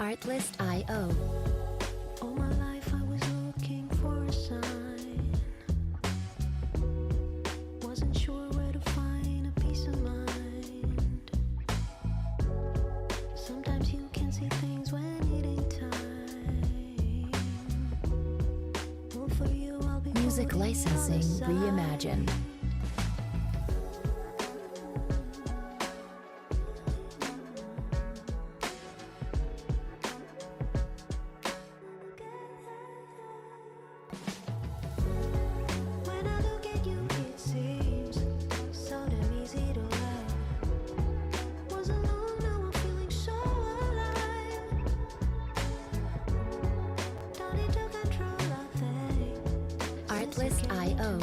Artlist.io. All my life I was looking for a sign. Wasn't sure where to find a peace of mind. Sometimes you can see things when it ain't time. Well, for you I'll be Music holding the licensing other side. reimagined. When I look at you, it seems so damn easy to love. Was alone, now I'm feeling so alive. Don't need to control a thing. Artlist.io.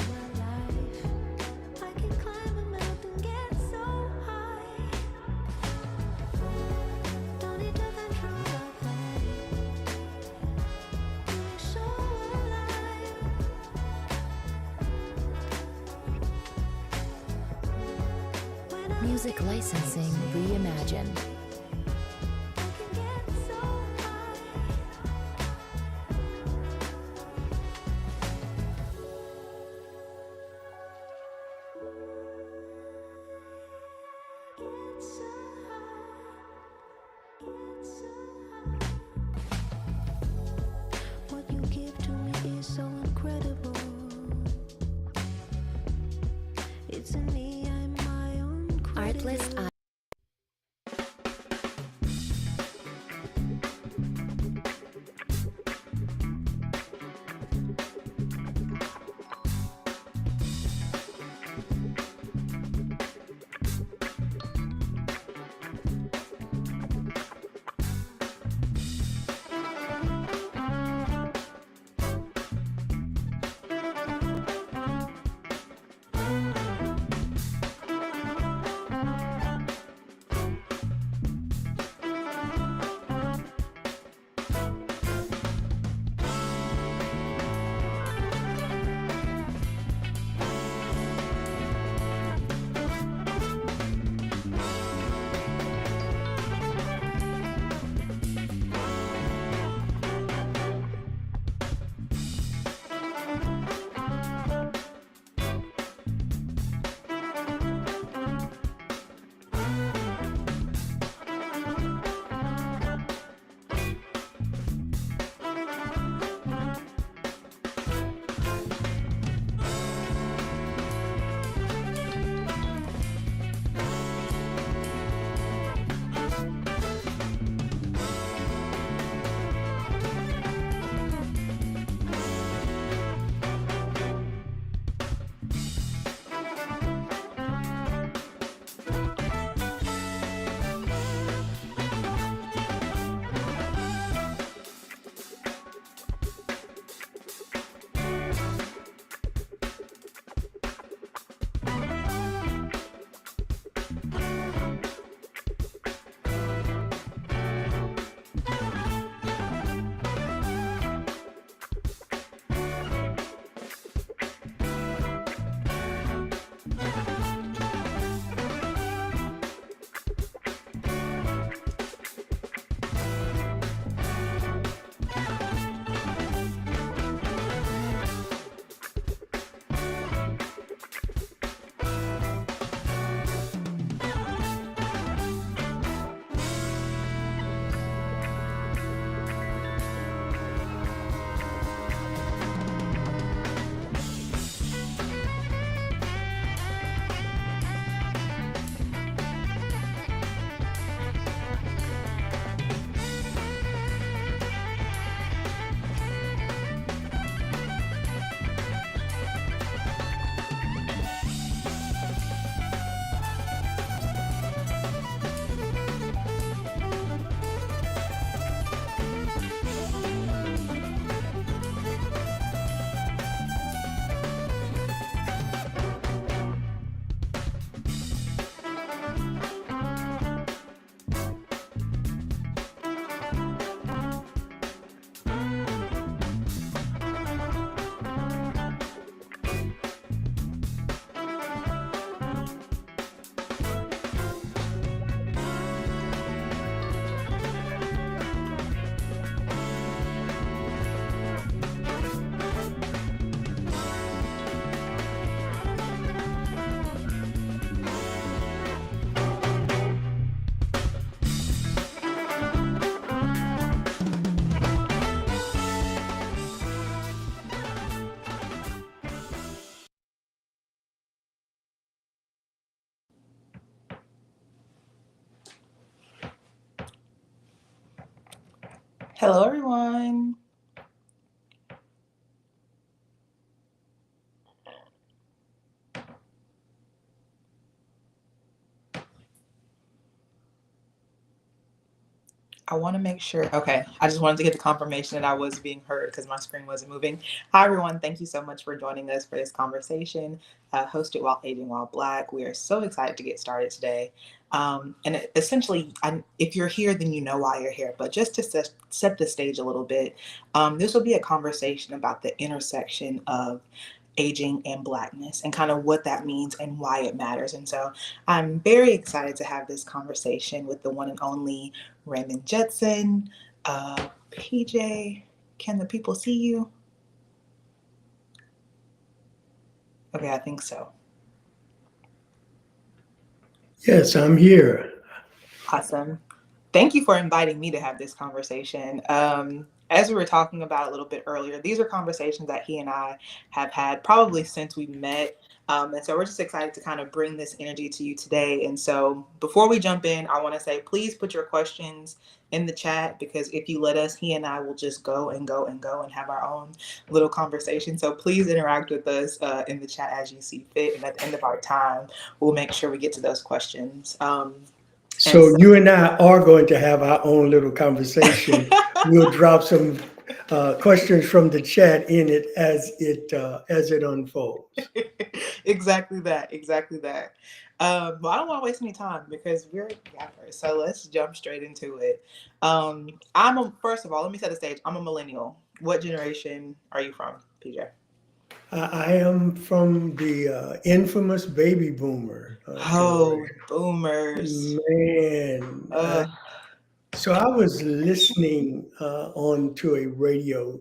I can climb a mountain, get so high. Don't need to control a thing. Feeling so alive. When I Music licensing reimagined. I can get so high. Get so high. Get so high. What you give to me is so incredible. It's in me, I'm my own critic. Artlist.io. Hello, everyone. I want to make sure. Okay. I just wanted to get the confirmation that I was being heard because my screen wasn't moving. Hi, everyone. Thank you so much for joining us for this conversation, hosted while aging while Black. We are so excited to get started today. Essentially, if you're here, then you know why you're here. But just to set the stage a little bit, this will be a conversation about the intersection of aging and Blackness and kind of what that means and why it matters. And so I'm very excited to have this conversation with the one and only Raymond Judson. PJ, can the people see you? Okay, I think so. Yes, I'm here. Awesome. Thank you for inviting me to have this conversation. As we were talking about a little bit earlier, these are conversations that he and I have had probably since we met. And so we're just excited to kind of bring this energy to you today. And so before we jump in, I want to say, please put your questions in the chat because if you let us, he and I will just go and go and go and have our own little conversation. So please interact with us in the chat as you see fit. And at the end of our time, we'll make sure we get to those questions. And So you and I are going to have our own little conversation. We'll drop some questions from the chat in it as it unfolds. exactly that. Exactly that. Well, I don't want to waste any time because we're gappers. So let's jump straight into it. First of all, let me set the stage. I'm a millennial. What generation are you from, PJ? I am from the infamous baby boomer Oh, generation. boomers. Man, Uh, so I was listening on to a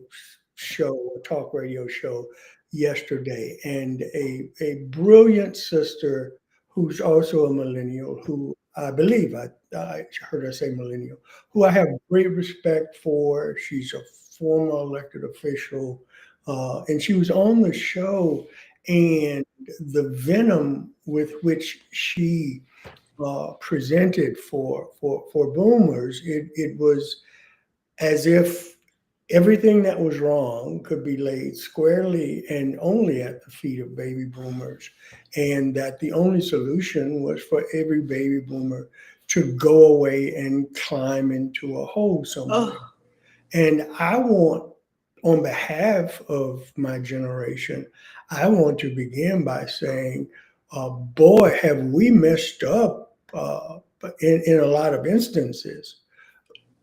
show, a talk radio show yesterday, and a brilliant sister who's also a millennial, who I believe I heard her say millennial, who I have great respect for. She's a former elected official, and she was on the show, and the venom with which she presented for boomers, it was as if everything that was wrong could be laid squarely and only at the feet of baby boomers, and that the only solution was for every baby boomer to go away and climb into a hole somewhere. oh, And I want, on behalf of my generation, I want to begin by saying, boy, have we messed up in a lot of instances.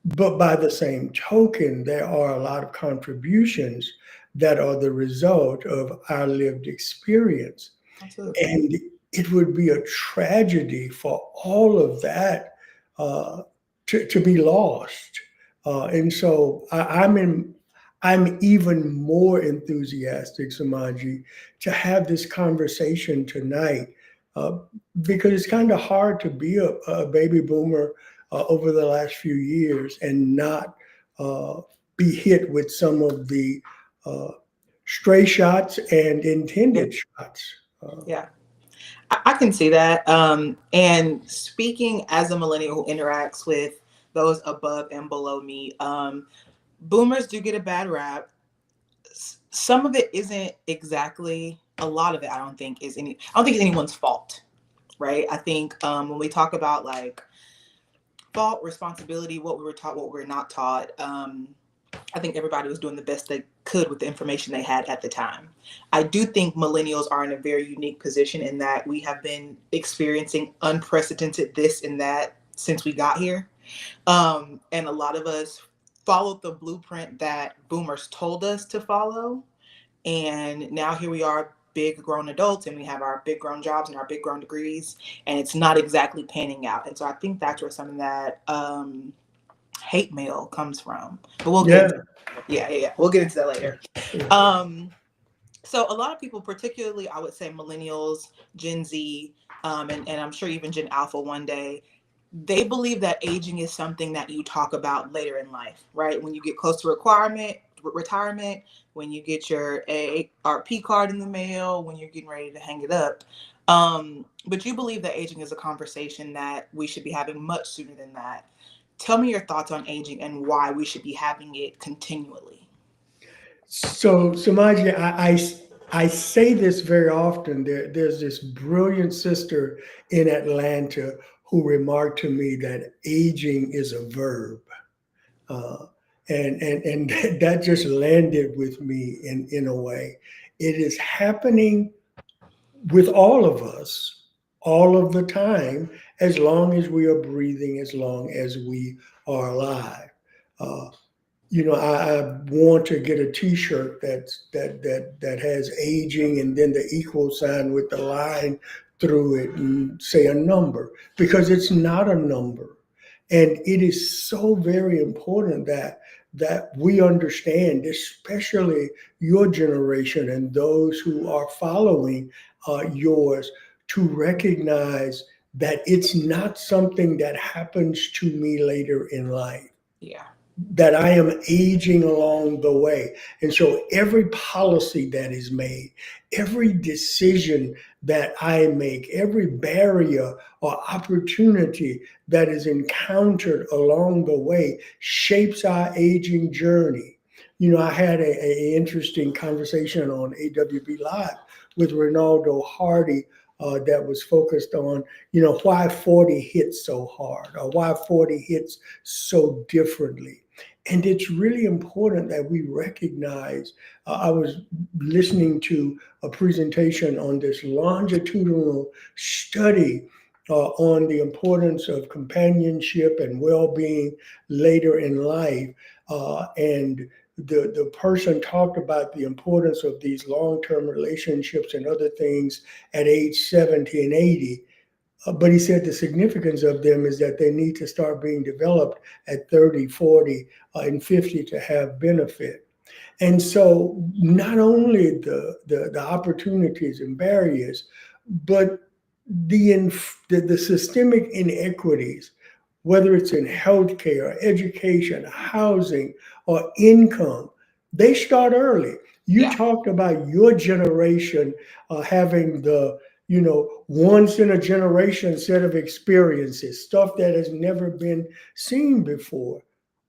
But by the same token, there are a lot of contributions that are the result of our lived experience. absolutely. And it would be a tragedy for all of that uh, to be lost. And so I'm even more enthusiastic, Samaji, to have this conversation tonight uh, because it's kind of hard to be a baby boomer over the last few years and not uh, be hit with some of the uh, stray shots and Yeah. intended shots. Yeah. I can see that. And speaking as a millennial who interacts with those above and below me, boomers do get a bad rap. Some of it isn't exactly a lot of it. I don't think it's anyone's fault, right? I think when we talk about like fault, responsibility, what we were taught, what we are not taught, I think everybody was doing the best they could with the information they had at the time. I do think millennials are in a very unique position in that we have been experiencing unprecedented this and that since we got here. And a lot of us followed the blueprint that boomers told us to follow. And now here we are, big grown adults, and we have our big grown jobs and our big grown degrees, and it's not exactly panning out. And so I think that's where some of that hate mail comes from. But we'll get Yeah, into yeah. We'll get into that later. yeah. Um, so a lot of people, particularly I would say millennials, Gen Z, and I'm sure even Gen Alpha one day, they believe that aging is something that you talk about later in life, right? When you get close to retirement, when you get your AARP card in the mail, when you're getting ready to hang it up. But you believe that aging is a conversation that we should be having much sooner than that. Tell me your thoughts on aging and why we should be having it continually. So, Samaji, I say this very often. There's this brilliant sister in Atlanta who remarked to me that aging is a verb. Uh, and that just landed with me in a way. It is happening with all of us all of the time, as long as we are breathing, as long as we are alive. Uh, I want to get a T-shirt that has aging and then the equal sign with the line through it and say a number, because it's not a number, and it is so very important that we understand, especially your generation and those who are following yours, to recognize that it's not something that happens to me later in life, Yeah. that I am aging along the way. And so every policy that is made, every decision that I make, every barrier or opportunity that is encountered along the way shapes our aging journey. I had a interesting conversation on AWB Live with Ronaldo Hardy that was focused on, why 40 hits so hard or why 40 hits so differently. And it's really important that we recognize. I was listening to a presentation on this longitudinal study on the importance of companionship and well-being later in life. And the person talked about the importance of these long-term relationships and other things at age 70 and 80. But he said the significance of them is that they need to start being developed at 30, 40, and 50 to have benefit. And so not only the opportunities and barriers, but the systemic inequities, whether it's in healthcare, education, housing, or income, they start early. You Yeah. talked about your generation having the once in a generation set of experiences, stuff that has never been seen before.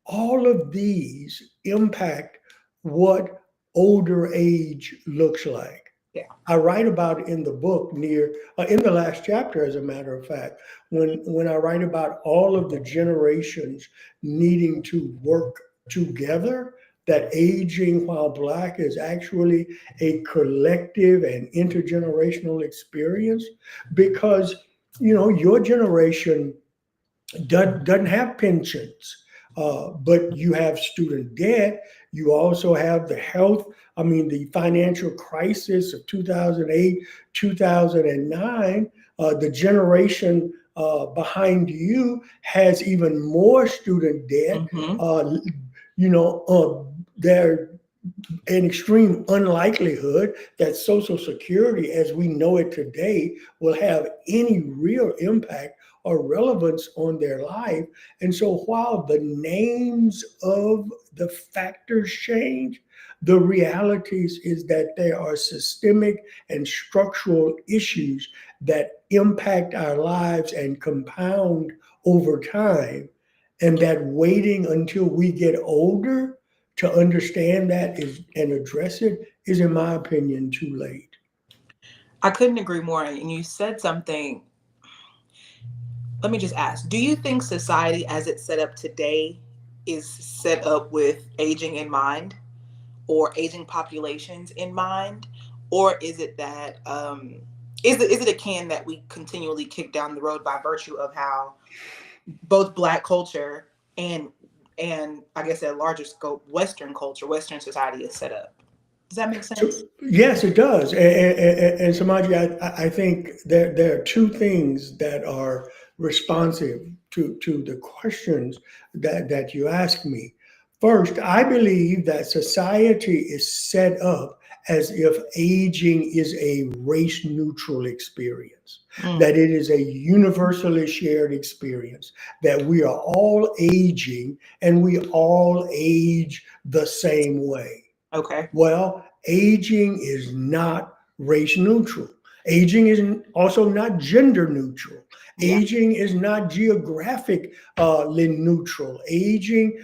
All of these impact what older age looks like. Yeah. I write about it in the book in the last chapter, as a matter of fact, when I write about all of the generations needing to work together, that aging while Black is actually a collective and intergenerational experience, because your generation doesn't have pensions, but you have student debt. You also have the the financial crisis of 2008, 2009. The generation behind you has even more student debt. Mm-hmm. There an extreme unlikelihood that Social Security, as we know it today, will have any real impact or relevance on their life. And so while the names of the factors change, the realities is that there are systemic and structural issues that impact our lives and compound over time. And that waiting until we get older to understand that is and address it is, in my opinion, too late. I couldn't agree more. And you said something. Let me just ask, do you think society as it's set up today is set up with aging in mind or aging populations in mind? Or is it that is it a can that we continually kick down the road by virtue of how both Black culture and I guess at a larger scope Western culture, Western society is set up? Does that make So, sense? yes, it does. And Samaji, I think there are two things that are responsive to the questions that you ask me. First, I believe that society is set up as if aging is a race neutral experience, Mm, that it is a universally shared experience, that we are all aging and we all age the same way. okay. Well, aging is not race neutral. Aging is also not gender neutral. Yeah. Aging is not geographically neutral. Aging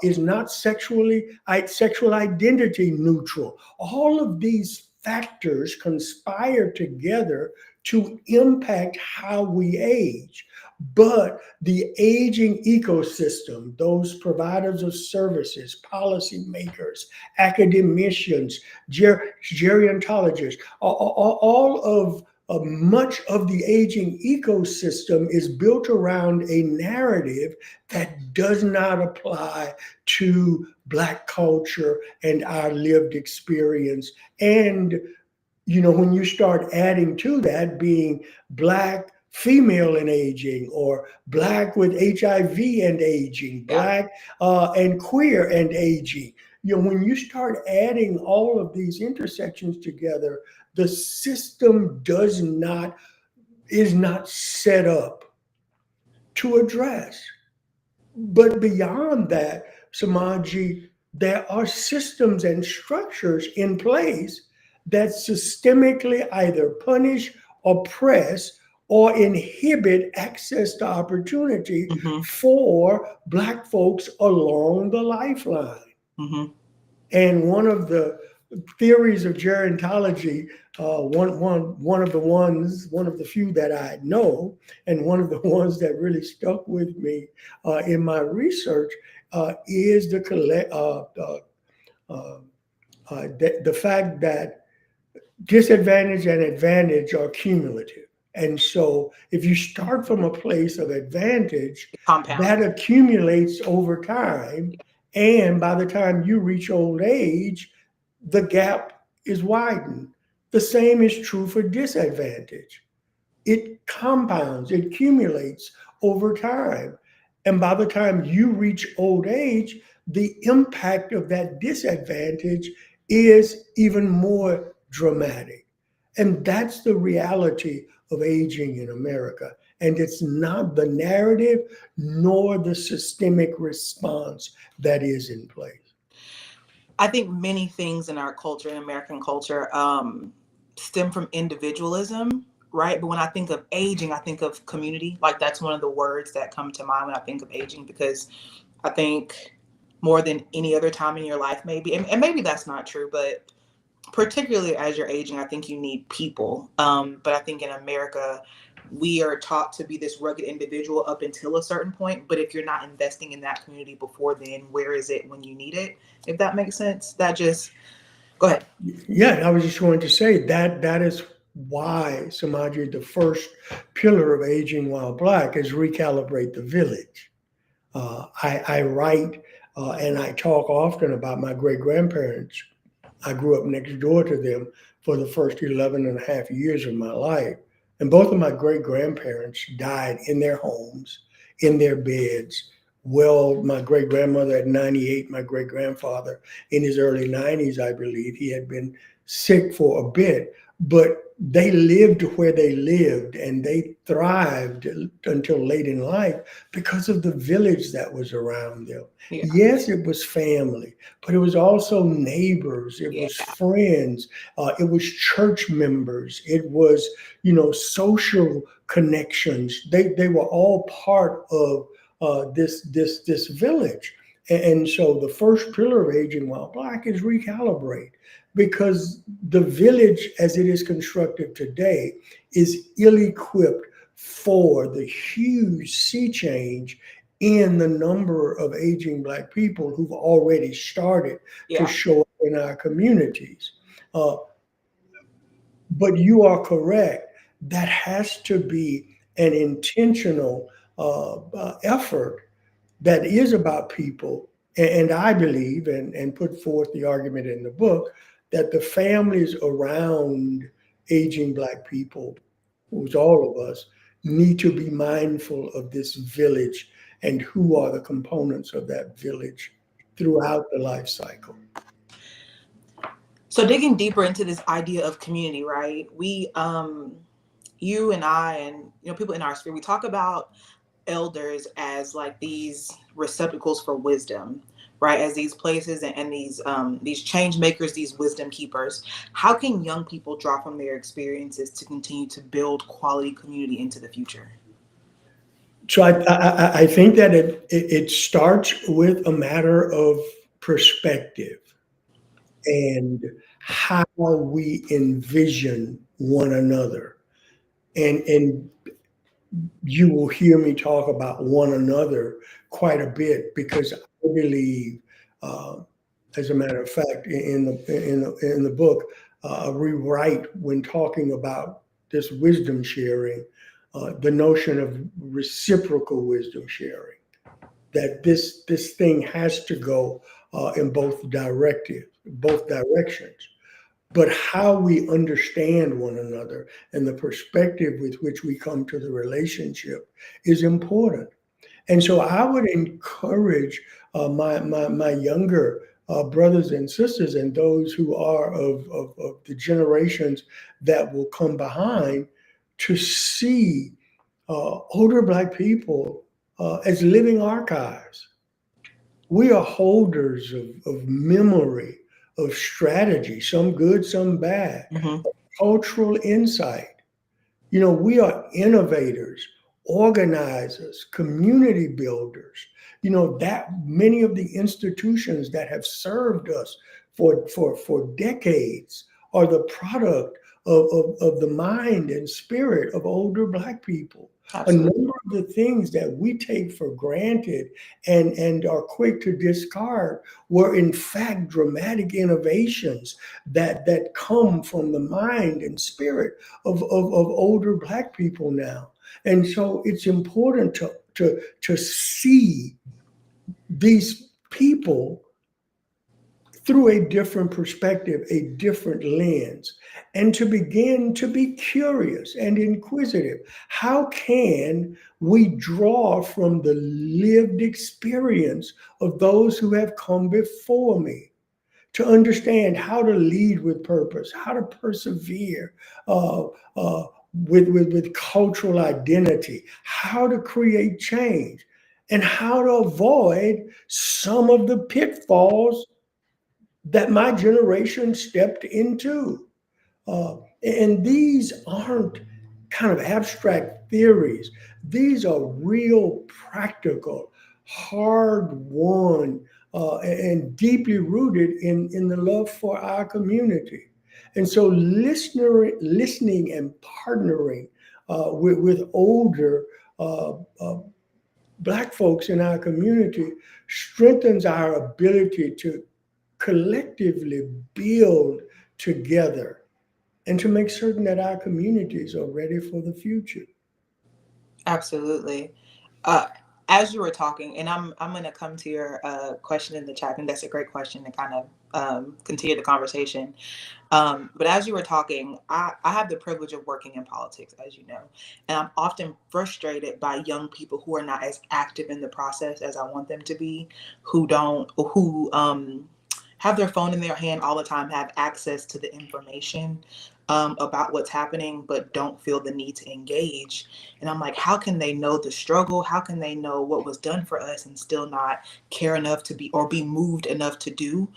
is not sexual identity neutral. All of these factors conspire together to impact how we age. But the aging ecosystem, those providers of services, policymakers, academicians, gerontologists, all of much of the aging ecosystem is built around a narrative that does not apply to Black culture and our lived experience. And when you start adding to that being Black female and aging, or Black with HIV and aging, Yeah. Black and queer and aging, when you start adding all of these intersections together, the system is not set up to address. But beyond that, Samaji, there are systems and structures in place that systemically either punish, oppress, or inhibit access to opportunity Mm-hmm. for Black folks along the lifeline. Mm-hmm. And one of the theories of gerontology, one of the few that I know, and one of the ones that really stuck with me in my research is the fact that disadvantage and advantage are cumulative. And so if you start from a place of advantage, Compound. that accumulates over time. And by the time you reach old age, the gap is widened. The same is true for disadvantage. It compounds, it accumulates over time. And by the time you reach old age, the impact of that disadvantage is even more dramatic. And that's the reality of aging in America. And it's not the narrative nor the systemic response that is in place. I think many things in our culture, in American culture, stem from individualism, right? But when I think of aging, I think of community. Like that's one of the words that come to mind when I think of aging, because I think more than any other time in your life, maybe, and maybe that's not true, but particularly as you're aging, I think you need people. But I think in America, we are taught to be this rugged individual up until a certain point. But if you're not investing in that community before then, where is it when you need it? If that makes sense, that just go ahead. Yeah, I was just going to say that is why, Samaji, the first pillar of aging while Black is recalibrate the village. I write and I talk often about my great grandparents. I grew up next door to them for the first 11 and a half years of my life. And both of my great grandparents died in their homes, in their beds. Well, my great grandmother at 98, my great grandfather in his early 90s, I believe. He had been sick for a bit, but they lived where they lived and they thrived until late in life because of the village that was around them. Yeah. Yes, it was family, but it was also neighbors, it Yeah. was friends, it was church members, it was, social connections. They were all part of this village. And so the first pillar of aging while Black is recalibrate, because the village as it is constructed today is ill-equipped for the huge sea change in the number of aging Black people who've already started to Yeah. show up in our communities. But you are correct. That has to be an intentional effort that is about people. And I believe, and put forth the argument in the book, that the families around aging Black people, who's all of us, need to be mindful of this village and who are the components of that village throughout the life cycle. So digging deeper into this idea of community, right? We, you and I, and people in our sphere, we talk about elders as like these receptacles for wisdom, right? As these places and these change makers, these wisdom keepers. How can young people draw from their experiences to continue to build quality community into the future? So I think that it starts with a matter of perspective and how we envision one another. And you will hear me talk about one another quite a bit because I believe, uh, as a matter of fact, in the book, rewrite when talking about this wisdom sharing, the notion of reciprocal wisdom sharing. That this thing has to go in both directions. But how we understand one another and the perspective with which we come to the relationship is important. And so I would encourage my younger brothers and sisters and those who are of the generations that will come behind to see older Black people as living archives. We are holders of memory, of strategy, some good, some bad, Hmm. cultural insight. You know, we are innovators, organizers, community builders. You know, that many of the institutions that have served us for decades are the product of the mind and spirit of older Black people. A Absolutely. number of the things that we take for granted and are quick to discard were in fact dramatic innovations that come from the mind and spirit of older Black people now. And so it's important to see these people through a different perspective, a different lens, and to begin to be curious and inquisitive. How can we draw from the lived experience of those who have come before me? To understand how to lead with purpose, how to persevere uh, uh, with cultural identity, how to create change, and how to avoid some of the pitfalls that my generation stepped into. Uh, and these aren't kind of abstract theories. These are real, practical, hard won, and deeply rooted in the love for our community. And so, listening and partnering with older uh, uh, Black folks in our community strengthens our ability to collectively build together and to make certain that our communities are ready for the future. Absolutely. Uh, as you were talking, and I'm going to come to your question in the chat, and that's a great question to kind of continue the conversation. But as you were talking, I have the privilege of working in politics, as you know, and I'm often frustrated by young people who are not as active in the process as I want them to be, who have their phone in their hand all the time, have access to the information about what's happening, but don't feel the need to engage. And I'm like, how can they know the struggle? How can they know what was done for us and still not care enough to be or be moved enough to do?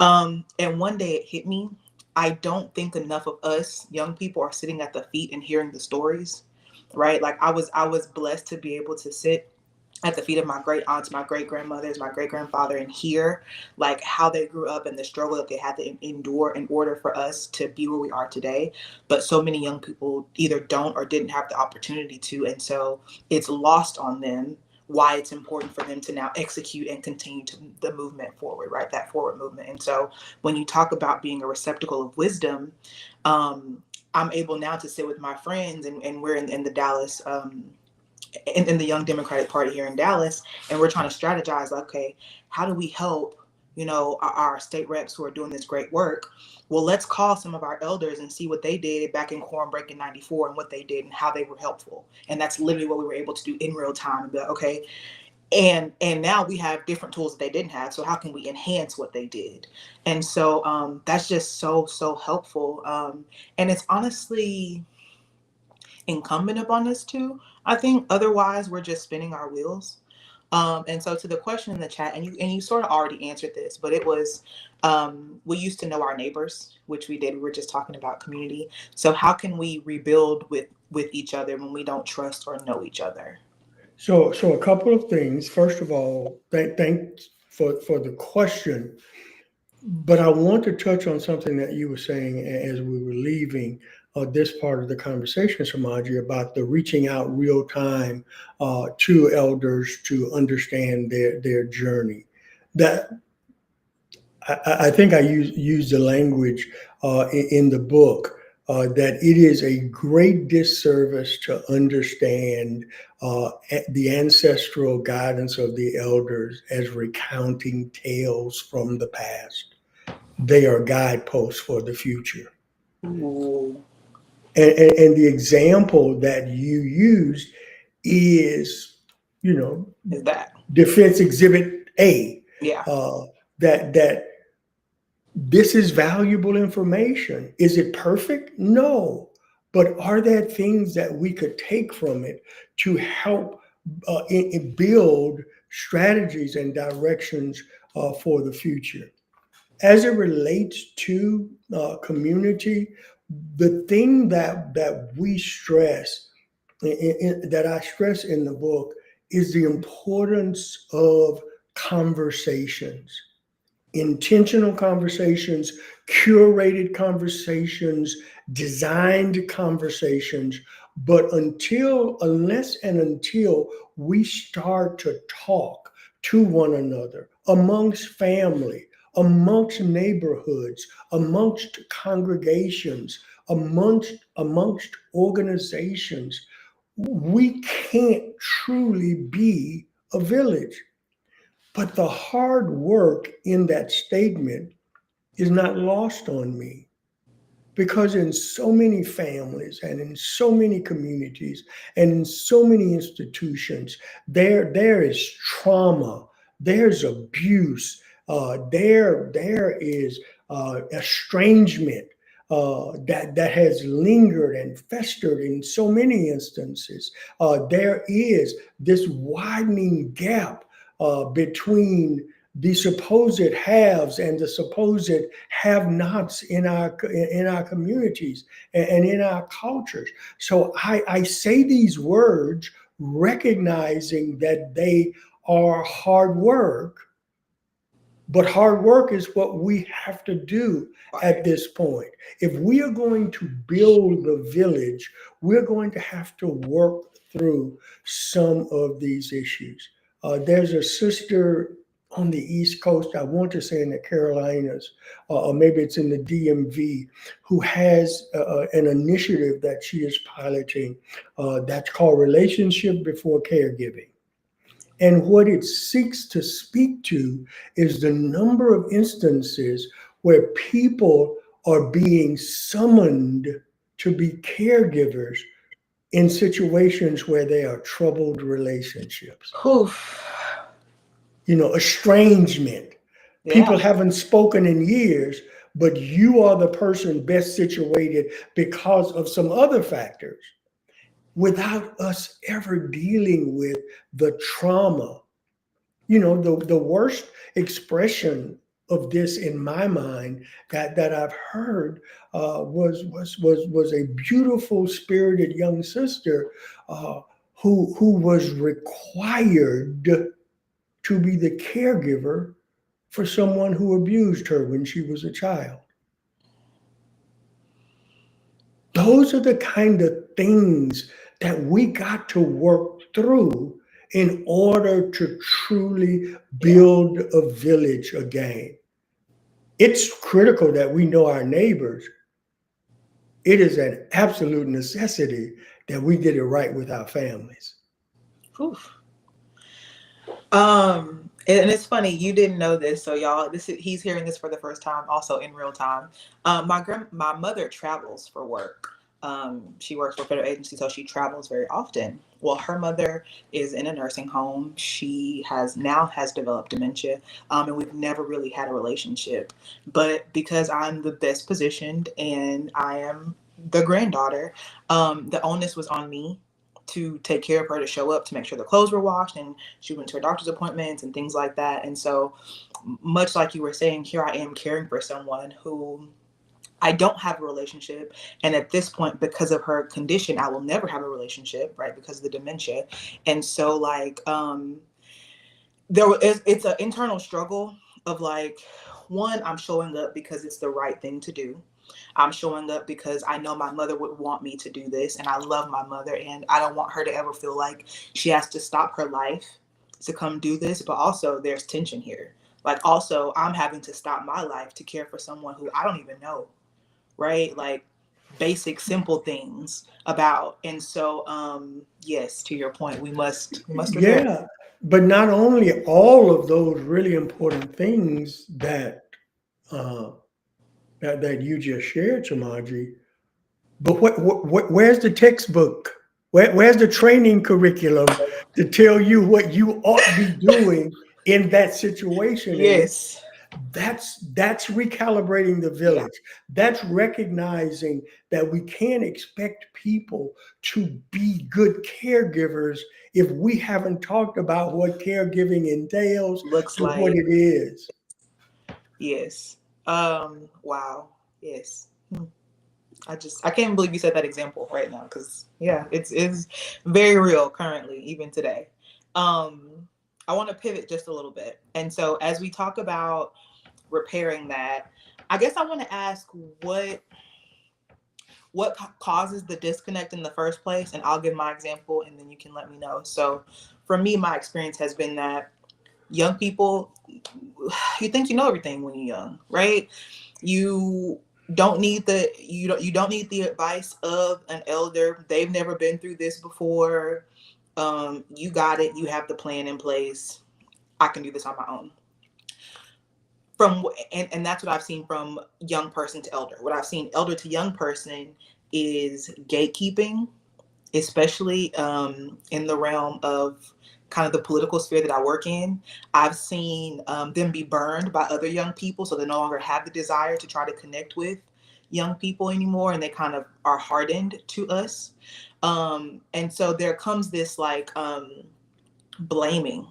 And one day it hit me. I don't think enough of us young people are sitting at the feet and hearing the stories, right? Like I was blessed to be able to sit at the feet of my great aunts, my great grandmothers, my great grandfather, and hear like how they grew up and the struggle that they had to endure in order for us to be where we are today. But so many young people either don't or didn't have the opportunity to, and so it's lost on them why it's important for them to now execute and continue to the movement forward, right? That forward movement. And so when you talk about being a receptacle of wisdom, um, I'm able now to sit with my friends, and we're in the Dallas in the Young Democratic Party here in Dallas, and we're trying to strategize. Like, okay, how do we help? Our state reps who are doing this great work. Well, let's call some of our elders and see what they did back in Quorum Break in '94 and what they did and how they were helpful. And that's literally what we were able to do in real time. And be like, okay, and now we have different tools that they didn't have. So how can we enhance what they did? And so that's just so helpful. And it's honestly incumbent upon us to. I think otherwise we're just spinning our wheels. And so to the question in the chat, and you sort of already answered this, but it was we used to know our neighbors, which we did. We were just talking about community. So how can we rebuild with each other when we don't trust or know each other? So a couple of things. First of all, thanks for the question. But I want to touch on something that you were saying as we were leaving this part of the conversation, Samaji, about the reaching out real time to elders to understand their journey. That I think I use the language in the book that it is a great disservice to understand the ancestral guidance of the elders as recounting tales from the past. They are guideposts for the future. Ooh, And the example that you used is, you know, is that? Defense Exhibit A. Yeah. Uh, that this is valuable information. Is it perfect? No. But are there things that we could take from it to help build strategies and directions for the future? As it relates to community, the thing that we stress, that I stress in the book, is the importance of conversations, intentional conversations, curated conversations, designed conversations. But unless and until we start to talk to one another amongst family, amongst neighborhoods, amongst congregations, amongst organizations, we can't truly be a village. But the hard work in that statement is not lost on me, because in so many families and in so many communities and in so many institutions, there is trauma, there's abuse, there is estrangement that has lingered and festered in so many instances. There is this widening gap between the supposed haves and the supposed have-nots in our communities and in our cultures. So I say these words recognizing that they are hard work, but hard work is what we have to do at this point. If we are going to build the village, we're going to have to work through some of these issues. There's a sister on the East Coast, I want to say in the Carolinas, or maybe it's in the DMV, who has an initiative that she is piloting that's called Relationship Before Caregiving. And what it seeks to speak to is the number of instances where people are being summoned to be caregivers in situations where they are troubled relationships. Oof. Estrangement. Yeah. People haven't spoken in years, but you are the person best situated because of some other factors, without us ever dealing with the trauma. The worst expression of this in my mind that I've heard was a beautiful spirited young sister who was required to be the caregiver for someone who abused her when she was a child. Those are the kind of things that we got to work through in order to truly build a village again. It's critical that we know our neighbors. It is an absolute necessity that we get it right with our families. Oof. And it's funny, you didn't know this, so y'all, he's hearing this for the first time, also in real time. My mother travels for work. She works for a federal agency, so she travels very often. Well, her mother is in a nursing home. She has developed dementia, and we've never really had a relationship. But because I'm the best positioned and I am the granddaughter, the onus was on me to take care of her, to show up, to make sure the clothes were washed, and she went to her doctor's appointments and things like that. And so, much like you were saying, here I am caring for someone who I don't have a relationship. And at this point, because of her condition, I will never have a relationship, right? Because of the dementia. And so, like, it's an internal struggle of like, one, I'm showing up because it's the right thing to do. I'm showing up because I know my mother would want me to do this, and I love my mother, and I don't want her to ever feel like she has to stop her life to come do this. But also, there's tension here. Like, also, I'm having to stop my life to care for someone who I don't even know, right? Like, basic, simple things about. And so, yes, to your point, we must prepare. Yeah, but not only all of those really important things uh, that you just shared, Chamaji, but where's the textbook? Where's the training curriculum to tell you what you ought to be doing in that situation? And Yes. that's recalibrating the Yeah. village. That's recognizing that we can't expect people to be good caregivers if we haven't talked about what caregiving entails Looks and what like. it is. Yes. Wow. Yes. I can't believe you said that example right now, because yeah, it's very real currently, even today. I want to pivot just a little bit. And so as we talk about repairing that, I guess I want to ask what causes the disconnect in the first place, and I'll give my example and then you can let me know. So for me, my experience has been that young people, you think you know everything when you're young, right? You don't need the advice of an elder. They've never been through this before. You got it. You have the plan in place. I can do this on my own. And that's what I've seen from young person to elder. What I've seen elder to young person is gatekeeping, especially in the realm of kind of the political sphere that I work in. I've seen them be burned by other young people, so they no longer have the desire to try to connect with young people anymore, and they kind of are hardened to us. And so there comes this like blaming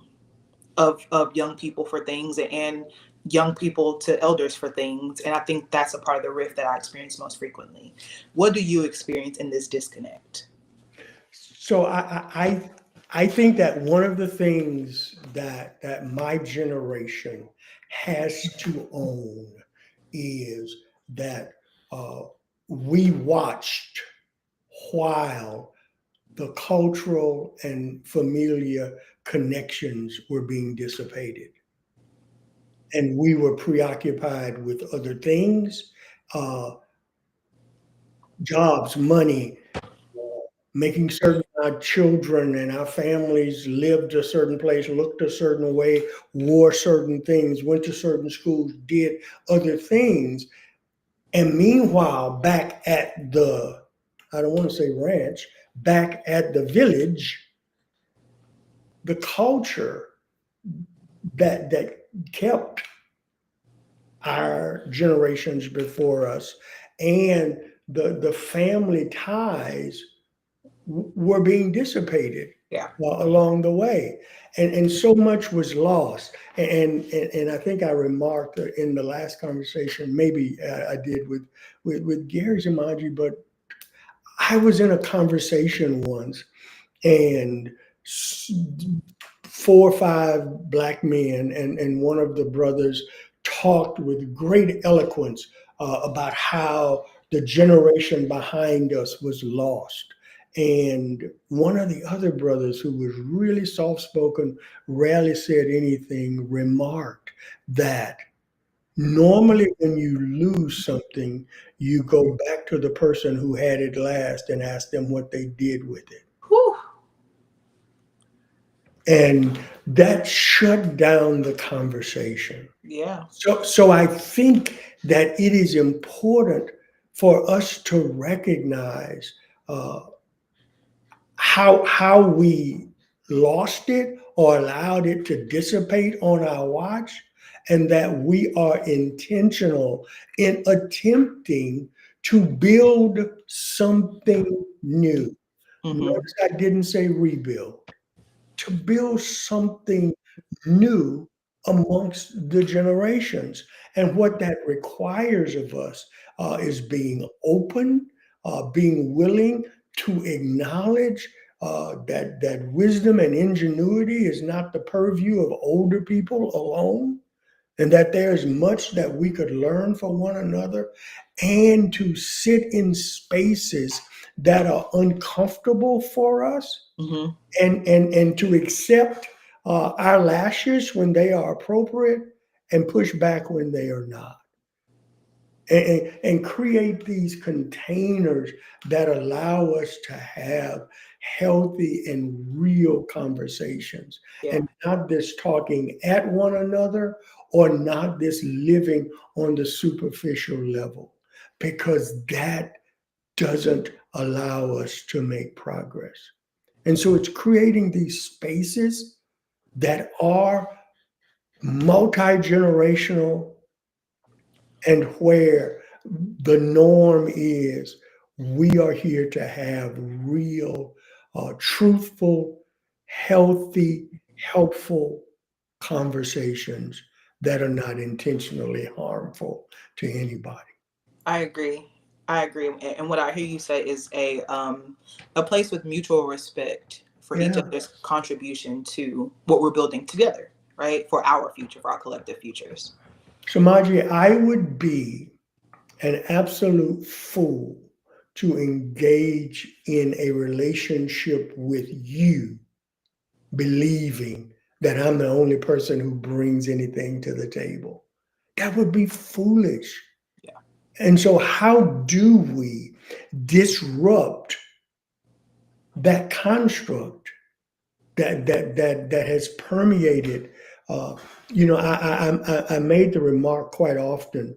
of young people for things, and young people to elders for things. And I think that's a part of the rift that I experience most frequently. What do you experience in this disconnect? So I think that one of the things that my generation has to own is that uh, we watched while the cultural and familiar connections were being dissipated, and we were preoccupied with other things, uh, jobs, money, making certain our children and our families lived a certain place, looked a certain way, wore certain things, went to certain schools, did other things. And meanwhile, back at the, I don't want to say ranch, back at the village, the culture that kept our generations before us and the family ties were being dissipated Yeah. along the way, and so much was lost. And I think I remarked in the last conversation, maybe I did with Gary Zamaji, but I was in a conversation once, and four or five black men and one of the brothers talked with great eloquence about how the generation behind us was lost. And one of the other brothers, who was really soft spoken, rarely said anything, remarked that normally when you lose something, you go back to the person who had it last and ask them what they did with it. Whew. And that shut down the conversation. Yeah. So I think that it is important for us to recognize uh, how we lost it or allowed it to dissipate on our watch, and that we are intentional in attempting to build something new. Hmm. Notice I didn't say rebuild. To build something new amongst the generations. And what that requires of us is being open, being willing to acknowledge that wisdom and ingenuity is not the purview of older people alone, and that there's much that we could learn from one another, and to sit in spaces that are uncomfortable for us, Mm-hmm. and to accept our lashes when they are appropriate and push back when they are not, and create these containers that allow us to have healthy and real conversations, Yeah. and not this talking at one another, or not this living on the superficial level, because that doesn't allow us to make progress. And so it's creating these spaces that are multi-generational, and where the norm is we are here to have real, truthful, healthy, helpful conversations that are not intentionally harmful to anybody. I agree. I agree. And what I hear you say is a place with mutual respect for each Yeah. other's contribution to what we're building together, right? For our future, for our collective futures. So, Margie, I would be an absolute fool to engage in a relationship with you believing that I'm the only person who brings anything to the table. That would be foolish. Yeah. And so, how do we disrupt that construct that has permeated? I made the remark quite often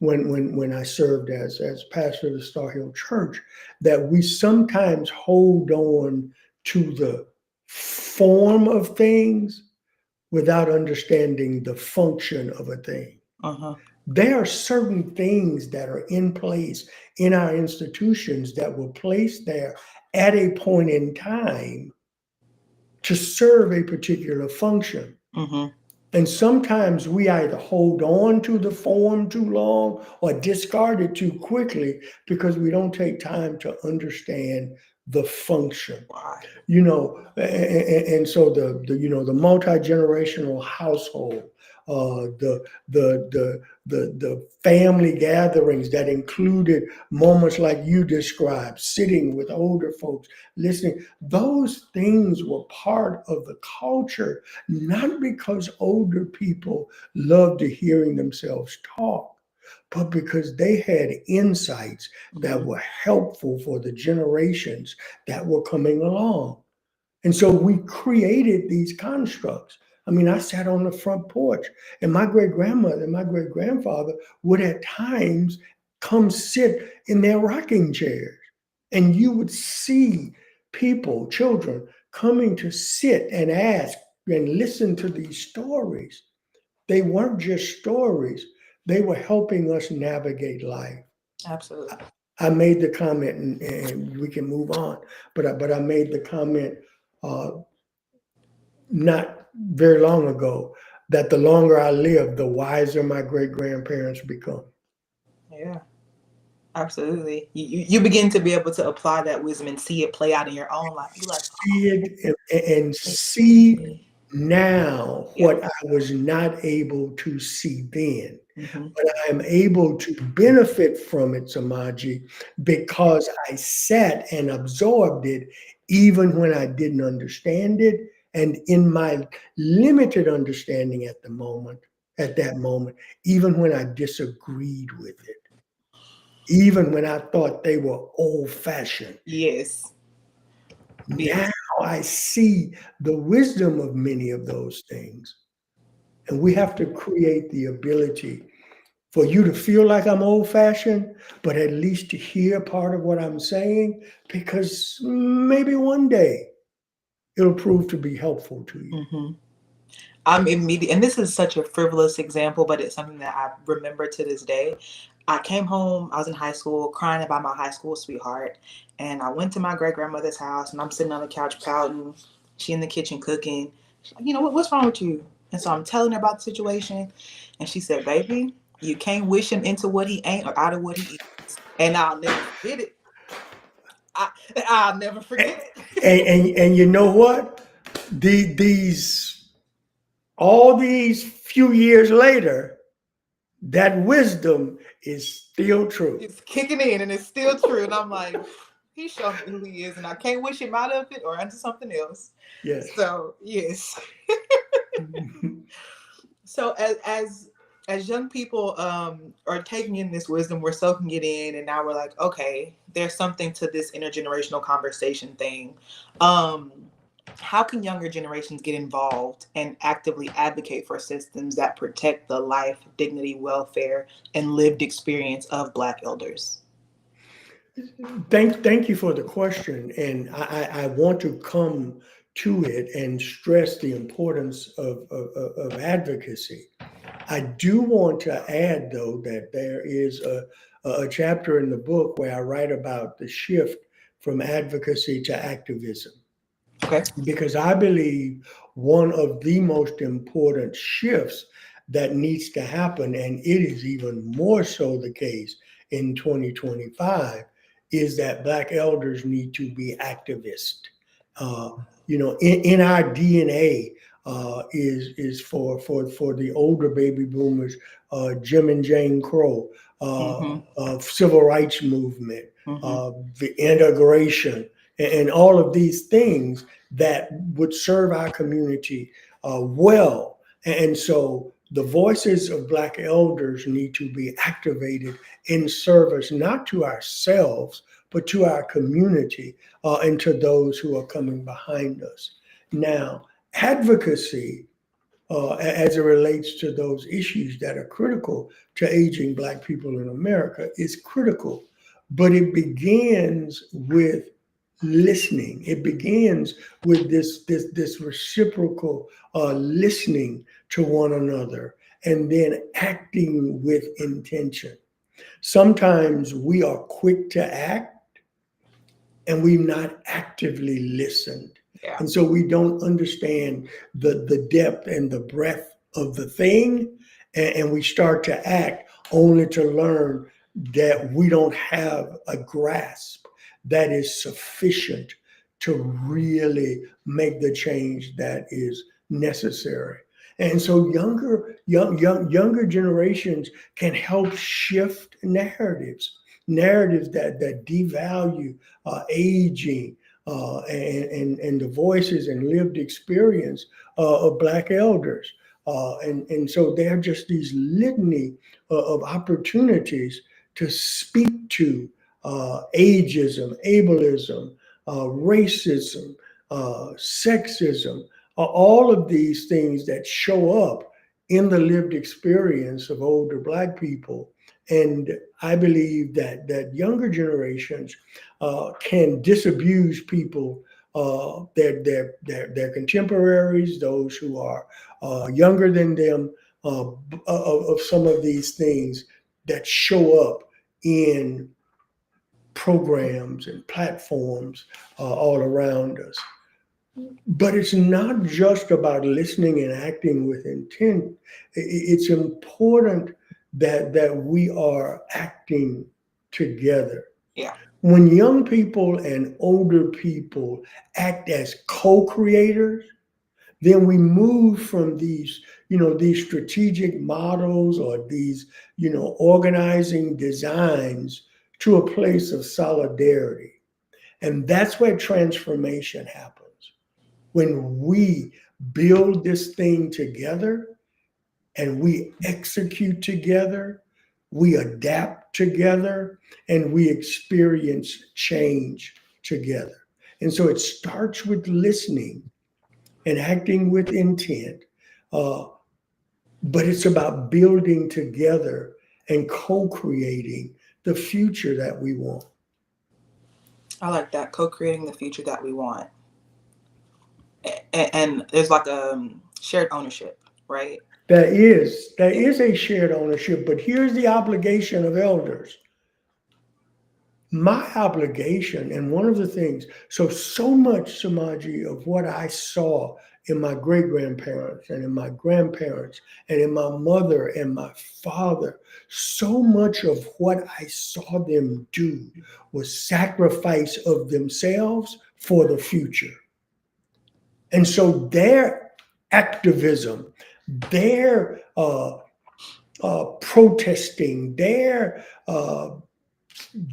when I served as pastor of the Star Hill Church, that we sometimes hold on to the form of things without understanding the function of a thing. Uh-huh. There are certain things that are in place in our institutions that were placed there at a point in time to serve a particular function. Mm-hmm. And sometimes we either hold on to the form too long or discard it too quickly because we don't take time to understand the function. Why? And so the multi-generational household, the family gatherings that included moments like you described, sitting with older folks, listening, those things were part of the culture, not because older people loved hearing themselves talk, but because they had insights that Mm-hmm. were helpful for the generations that were coming along. And so we created these constructs. I mean, I sat on the front porch, and my great grandmother and my great grandfather would at times come sit in their rocking chairs. And you would see people, children, coming to sit and ask and listen to these stories. They weren't just stories, they were helping us navigate life. Absolutely. I made the comment, and we can move on, but I made the comment uh, not very long ago that the longer I live, the wiser my great grandparents become. Yeah. Absolutely. You begin to be able to apply that wisdom and see it play out in your own life. You're like, See it and oh, see now yeah. what I was not able to see then. Mm-hmm. But I am able to benefit from it, Samaji, because I sat and absorbed it even when I didn't understand it. And in my limited understanding at that moment, even when I disagreed with it, even when I thought they were old fashioned. Yes. Now Yes. I see the wisdom of many of those things. And we have to create the ability for you to feel like I'm old fashioned, but at least to hear part of what I'm saying, because maybe one day it'll prove to be helpful to you. Mm-hmm. I'm immediate, and this is such a frivolous example, but it's something that I remember to this day. I came home, I was in high school, crying about my high school sweetheart, and I went to my great grandmother's house, and I'm sitting on the couch pouting. She in the kitchen cooking. She's like, what's wrong with you? And so I'm telling her about the situation, and she said, "Baby, You can't wish him into what he ain't or out of what he is. And I'll never forget it. I, I'll never forget it. And you know what? These all these few years later, that wisdom is still true. It's kicking in and it's still true. And I'm like, he showed me who he is, and I can't wish him out of it or into something else. Yes. So yes. So as young people are taking in this wisdom, we're soaking it in, and now we're like, okay, there's something to this intergenerational conversation thing. How can younger generations get involved and actively advocate for systems that protect the life, dignity, welfare, and lived experience of Black elders? Thank you for the question, and I want to come to it and stress the importance of advocacy. I do want to add, though, that there is a chapter in the book where I write about the shift from advocacy to activism, Okay. because I believe one of the most important shifts that needs to happen, and it is even more so the case in 2025, is that Black elders need to be activists. Uh, in our DNA is for the older baby boomers, Jim and Jane Crow, civil rights movement, the integration, and all of these things that would serve our community well. And so the voices of Black elders need to be activated in service, not to ourselves, but to our community and to those who are coming behind us. Now, advocacy, as it relates to those issues that are critical to aging Black people in America, is critical, but it begins with listening. It begins with this reciprocal listening to one another and then acting with intention. Sometimes we are quick to act and we've not actively listened. Yeah. And so we don't understand the depth and the breadth of the thing. And we start to act only to learn that we don't have a grasp that is sufficient to really make the change that is necessary. And so younger generations can help shift narratives that devalue aging and the voices and lived experience of Black elders. And so there are just these litany of opportunities to speak to ageism, ableism, racism, sexism, all of these things that show up in the lived experience of older Black people. And I believe that younger generations can disabuse people, their contemporaries, those who are younger than them, of some of these things that show up in programs and platforms all around us. But it's not just about listening and acting with intent. It's important that we are acting together. Yeah. When young people and older people act as co-creators, then we move from these strategic models or these, organizing designs to a place of solidarity. And that's where transformation happens. When we build this thing together and we execute together, we adapt together, and we experience change together. And so it starts with listening and acting with intent, but it's about building together and co-creating the future that we want. I like that, co-creating the future that we want. And there's like a shared ownership, right? There is a shared ownership, but here's the obligation of elders. My obligation, and one of the things, so much, Samaji, of what I saw in my great grandparents and in my grandparents and in my mother and my father. So much of what I saw them do was sacrifice of themselves for the future. And so their activism, their protesting, their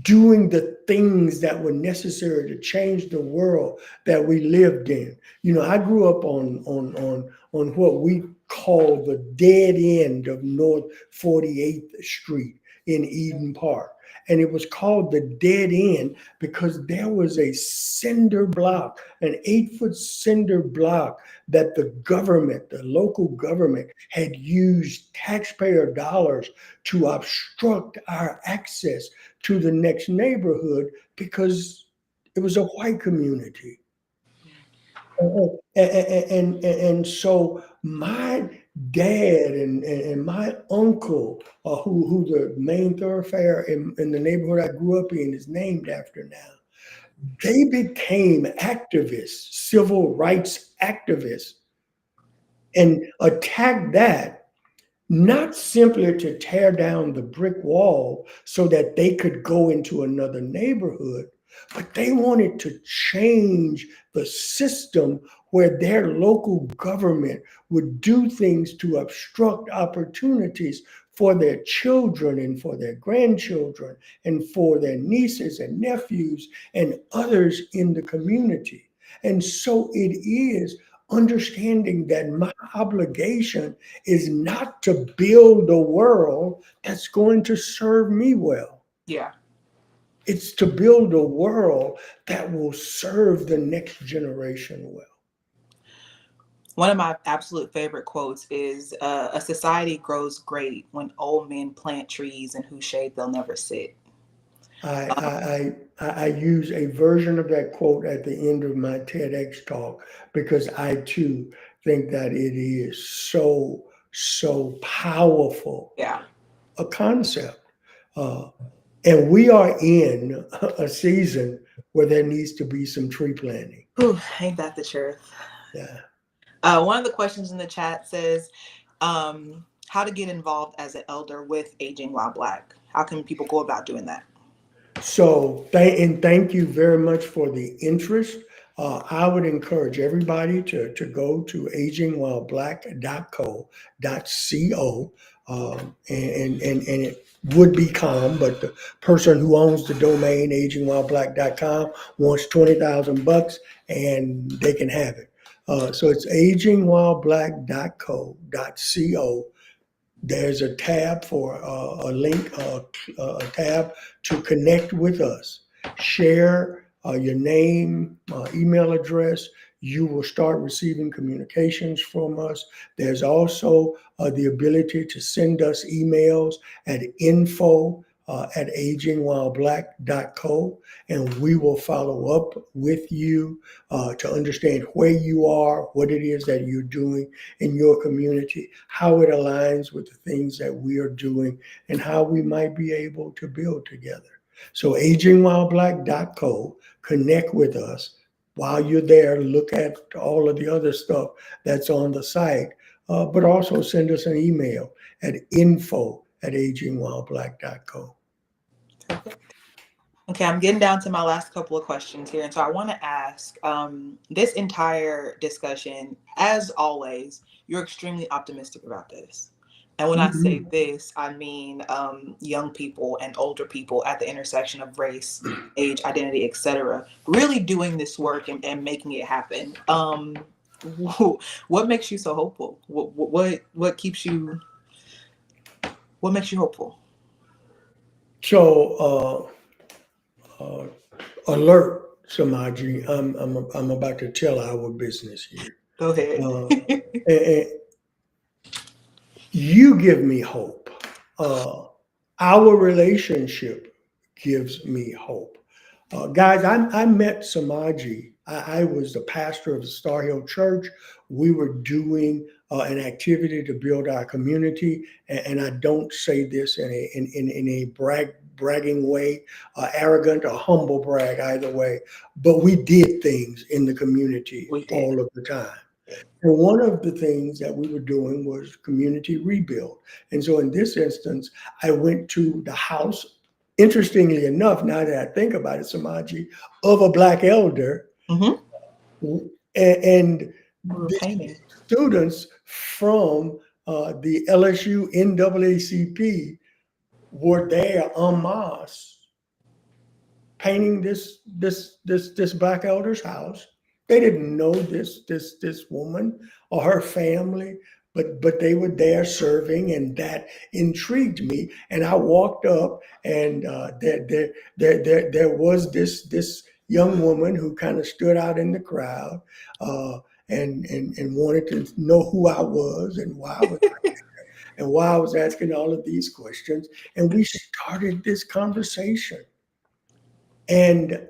doing the things that were necessary to change the world that we lived in. You know, I grew up on what we call the dead end of North 48th Street in Eden Park. And it was called the dead end because there was a cinder block, an 8-foot cinder block that the government, the local government, had used taxpayer dollars to obstruct our access to the next neighborhood because it was a white community. And so my dad and my uncle, who the main thoroughfare in the neighborhood I grew up in is named after now, they became activists, civil rights activists, and attacked that not simply to tear down the brick wall so that they could go into another neighborhood, but they wanted to change the system where their local government would do things to obstruct opportunities for their children and for their grandchildren and for their nieces and nephews and others in the community. And so it is understanding that my obligation is not to build a world that's going to serve me well. Yeah. It's to build a world that will serve the next generation well. One of my absolute favorite quotes is a society grows great when old men plant trees in whose shade they'll never sit. I use a version of that quote at the end of my TEDx talk because I too think that it is so powerful Yeah. a concept. And we are in a season where there needs to be some tree planting. Whew, ain't that the truth? Yeah. One of the questions in the chat says, how to get involved as an elder with Aging While Black. How can people go about doing that? So, thank you very much for the interest. I would encourage everybody to go to agingwhileblack.co.co. And it would be com, but the person who owns the domain agingwhileblack.com wants $20,000 and they can have it. So it's agingwhileblack.co.co. There's a tab for a link, a tab to connect with us. Share your name, email address. You will start receiving communications from us. There's also the ability to send us emails at info at agingwhileblack.co, and we will follow up with you to understand where you are, what it is that you're doing in your community, how it aligns with the things that we are doing, and how we might be able to build together. So agingwhileblack.co, connect with us. While you're there, look at all of the other stuff that's on the site, but also send us an email at info@agingwhileblack.co. Perfect. Okay, I'm getting down to my last couple of questions here. And so I want to ask this entire discussion, as always, you're extremely optimistic about this. And when I say this, I mean young people and older people at the intersection of race, age, identity, etc., really doing this work and making it happen. What makes you so hopeful? What keeps you? What makes you hopeful? So, alert, Samaji, I'm about to tell our business here. Go ahead. And you give me hope. Our relationship gives me hope. Guys, I met Samaji. I was the pastor of the Star Hill Church. We were doing an activity to build our community, and I don't say this in a bragging way, arrogant or humble brag either way. But we did things in the community We did. all of the time. And one of the things that we were doing was community rebuild. And so in this instance, I went to the house, interestingly enough, now that I think about it, Samaji, of a Black elder. Mm-hmm. And We were the painting. students from the LSU NAACP were there en masse painting this Black elder's house. They didn't know this woman or her family, but they were there serving, and that intrigued me. And I walked up, and there was this young woman who kind of stood out in the crowd, uh, and wanted to know who I was and why I was and why I was asking all of these questions. And we started this conversation. And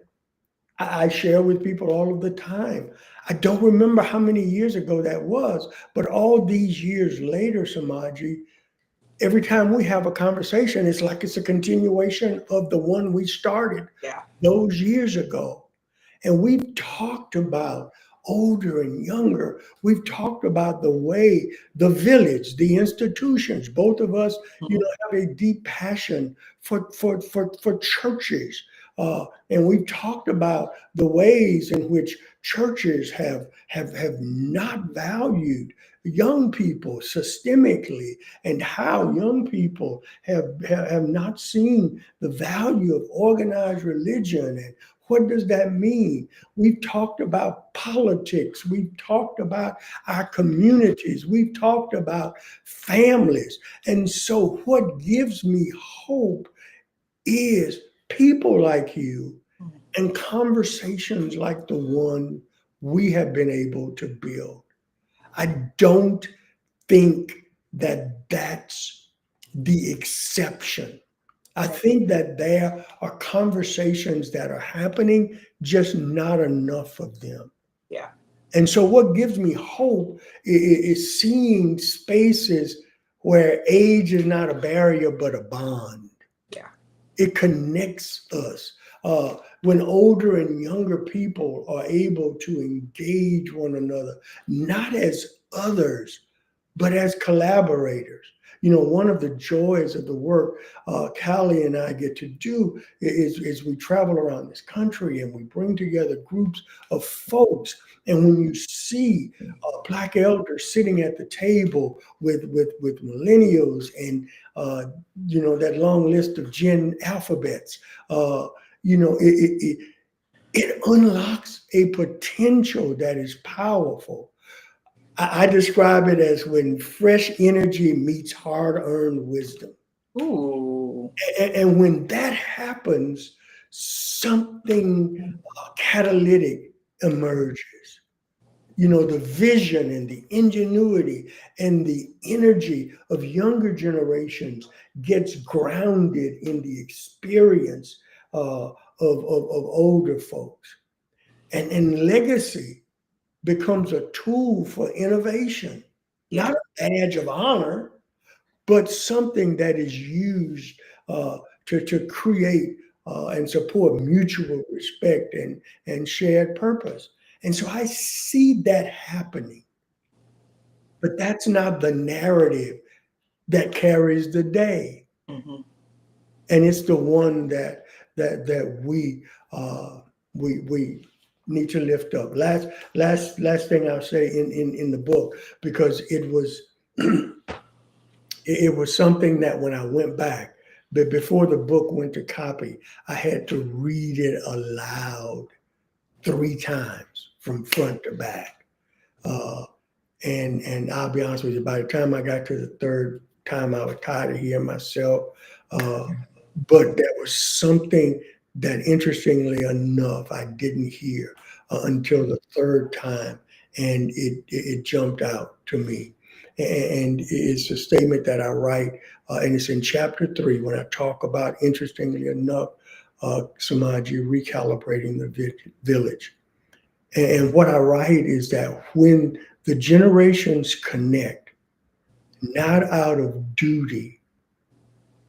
I share with people all of the time. I don't remember how many years ago that was, but all these years later, Samaji, every time we have a conversation, it's like it's a continuation of the one we started Yeah. those years ago. And we've talked about older and younger. We've talked about the way the village, the institutions, both of us, Mm-hmm. have a deep passion for churches. And we've talked about the ways in which churches have not valued young people systemically, and how young people have not seen the value of organized religion. And what does that mean? We've talked about politics. We've talked about our communities. We've talked about families. And so, what gives me hope is people like you and conversations like the one we have been able to build. I don't think that that's the exception. I think that there are conversations that are happening, just not enough of them. Yeah. And so, what gives me hope is seeing spaces where age is not a barrier, but a bond. Yeah. It connects us. When older and younger people are able to engage one another, not as others, but as collaborators. One of the joys of the work Callie and I get to do is we travel around this country and we bring together groups of folks. And when you see Black elders sitting at the table with millennials and that long list of Gen alphabets, it unlocks a potential that is powerful. I describe it as when fresh energy meets hard-earned wisdom. Ooh. And when that happens, something catalytic emerges. The vision and the ingenuity and the energy of younger generations gets grounded in the experience of older folks. And legacy becomes a tool for innovation, Yeah. not a badge of honor, but something that is used to create and support mutual respect and shared purpose. And so I see that happening, but that's not the narrative that carries the day. Mm-hmm. And it's the one that we need to lift up. Last thing I'll say in the book, because it was it was something that when I went back, but before the book went to copy, I had to read it aloud 3 times from front to back. And I'll be honest with you, by the time I got to the third time, I was tired of hearing myself. But there was something that, interestingly enough, I didn't hear until the third time, and it jumped out to me. And it's a statement that I write, and it's in chapter 3 when I talk about, interestingly enough, Samaji recalibrating the village. And what I write is that when the generations connect, not out of duty,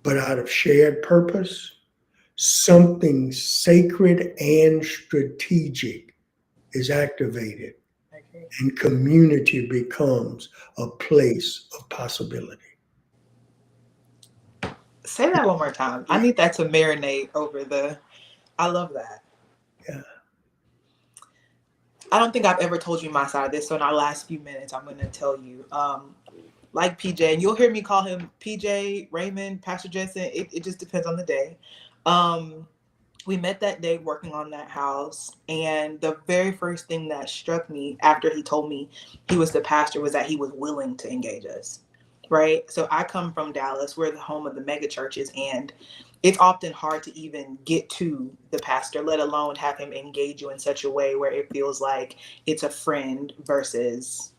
but out of shared purpose, something sacred and strategic is activated. and community becomes a place of possibility. Say that one more time. I need that to marinate over the. I love that. Yeah. I don't think I've ever told you my side of this. So in our last few minutes, I'm going to tell you. Like PJ, and you'll hear me call him PJ, Raymond, Pastor Jensen. It just depends on the day. We met that day working on that house, and the very first thing that struck me after he told me he was the pastor was that he was willing to engage us. Right? So I come from Dallas. We're the home of the mega churches, and it's often hard to even get to the pastor, let alone have him engage you in such a way where it feels like it's a friend versus,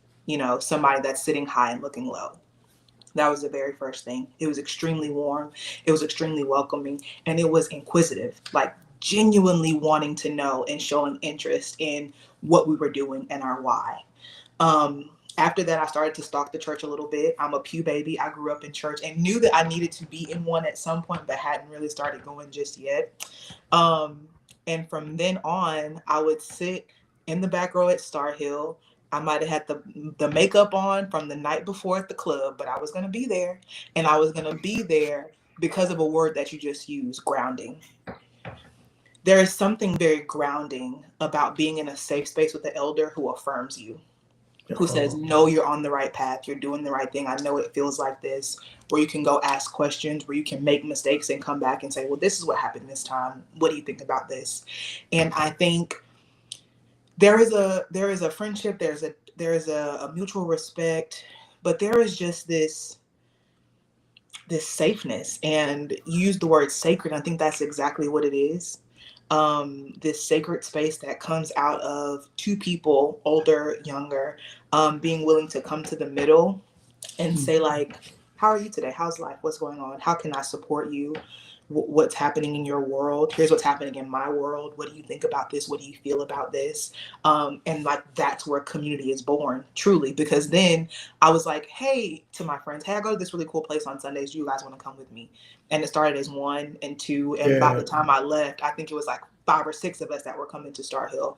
somebody that's sitting high and looking low. That was the very first thing. It was extremely warm. It was extremely welcoming, and it was inquisitive, like genuinely wanting to know and showing interest in what we were doing and our why. After that, I started to stalk the church a little bit. I'm a pew baby. I grew up in church and knew that I needed to be in one at some point, but hadn't really started going just yet. And from then on, I would sit in the back row at Star Hill. I might have had the makeup on from the night before at the club, but I was going to be there. And I was going to be there because of a word that you just used, grounding. There is something very grounding about being in a safe space with the elder who affirms you, who says, no, you're on the right path. You're doing the right thing. I know it feels like this, where you can go ask questions, where you can make mistakes and come back and say, well, this is what happened this time. What do you think about this? And I think there is a friendship, there is a mutual respect, but there is just this safeness, and you use the word sacred. I think that's exactly what it is. This sacred space that comes out of two people, older, younger, being willing to come to the middle and say, like, how are you today? How's life? What's going on? How can I support you? What's happening in your world? Here's what's happening in my world. What do you think about this? What do you feel about this? And like, that's where community is born, truly, because then I was like, hey, to my friends, hey, I go to this really cool place on Sundays. Do you guys want to come with me? And it started as 1 and 2. And by the time I left, I think it was like 5 or 6 of us that were coming to Star Hill.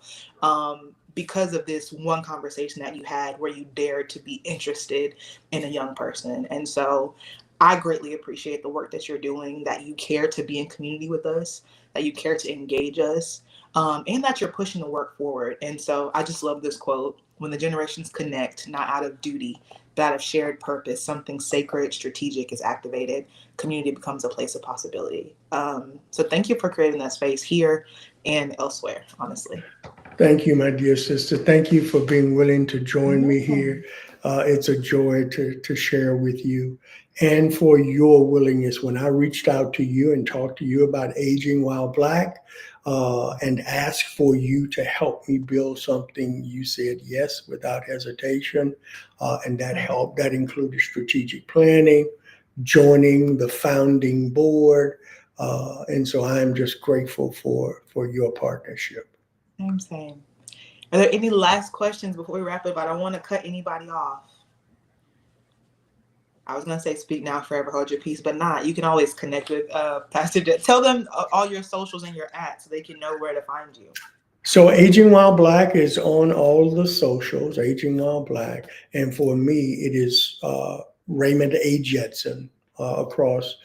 Because of this one conversation that you had where you dared to be interested in a young person. And so I greatly appreciate the work that you're doing, that you care to be in community with us, that you care to engage us, and that you're pushing the work forward. And so I just love this quote: when the generations connect, not out of duty, but out of shared purpose, something sacred, strategic is activated. Community becomes a place of possibility. So thank you for creating that space here and elsewhere, honestly. Thank you, my dear sister. Thank you for being willing to join me here. It's a joy to share with you, and for your willingness. When I reached out to you and talked to you about aging while Black, and asked for you to help me build something, you said yes without hesitation. And that helped. That included strategic planning, joining the founding board. And so I'm just grateful for your partnership. Same. Are there any last questions before we wrap up? I don't want to cut anybody off. I was going to say speak now, forever hold your peace, but not. You can always connect with Pastor Jet. Tell them all your socials and your @, so they can know where to find you. So Aging While Black is on all the socials, Aging While Black. And for me, it is Raymond A. Jetson across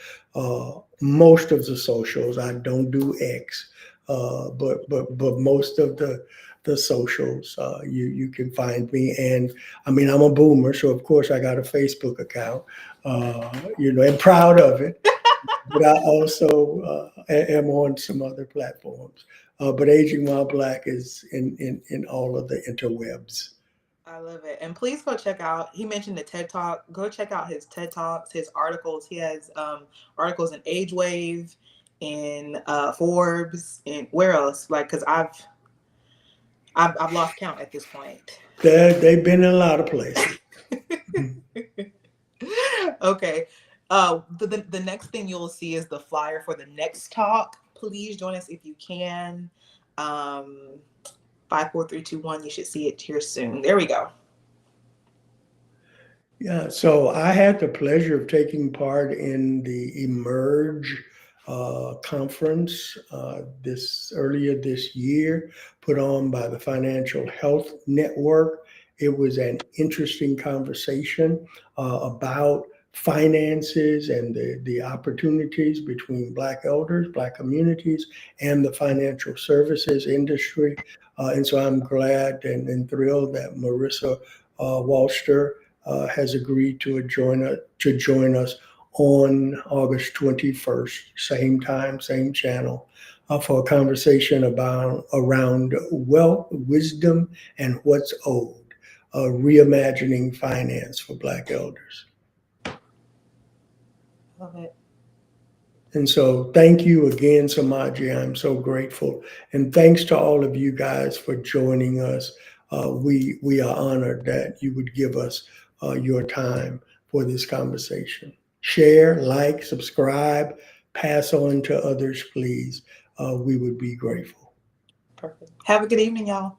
most of the socials. I don't do X, but most of the socials, you can find me. And I mean, I'm a boomer, so of course I got a Facebook account, and proud of it. But I also am on some other platforms. But Aging While Black is in all of the interwebs. I love it. And please go check out, he mentioned the TED Talk. Go check out his TED Talks, his articles. He has articles in Age Wave, in Forbes, and where else? Like, because I've lost count at this point. They've been in a lot of places. Okay. The next thing you'll see is the flyer for the next talk. Please join us if you can. 5, 4, 3, 2, 1. You should see it here soon. There we go. Yeah. So I had the pleasure of taking part in the Emerge conference this earlier this year, put on by the Financial Health Network. It was an interesting conversation about finances and the opportunities between Black elders, Black communities, and the financial services industry. And so I'm glad and thrilled that Marissa Walster has agreed to join us on August 21st, same time, same channel, for a conversation about around wealth, wisdom, and what's owed, reimagining finance for Black elders. Love it. And so thank you again, Samaji. I'm so grateful. And thanks to all of you guys for joining us. We are honored that you would give us your time for this conversation. Share, like, subscribe, pass on to others, please. We would be grateful. Perfect. Have a good evening, y'all.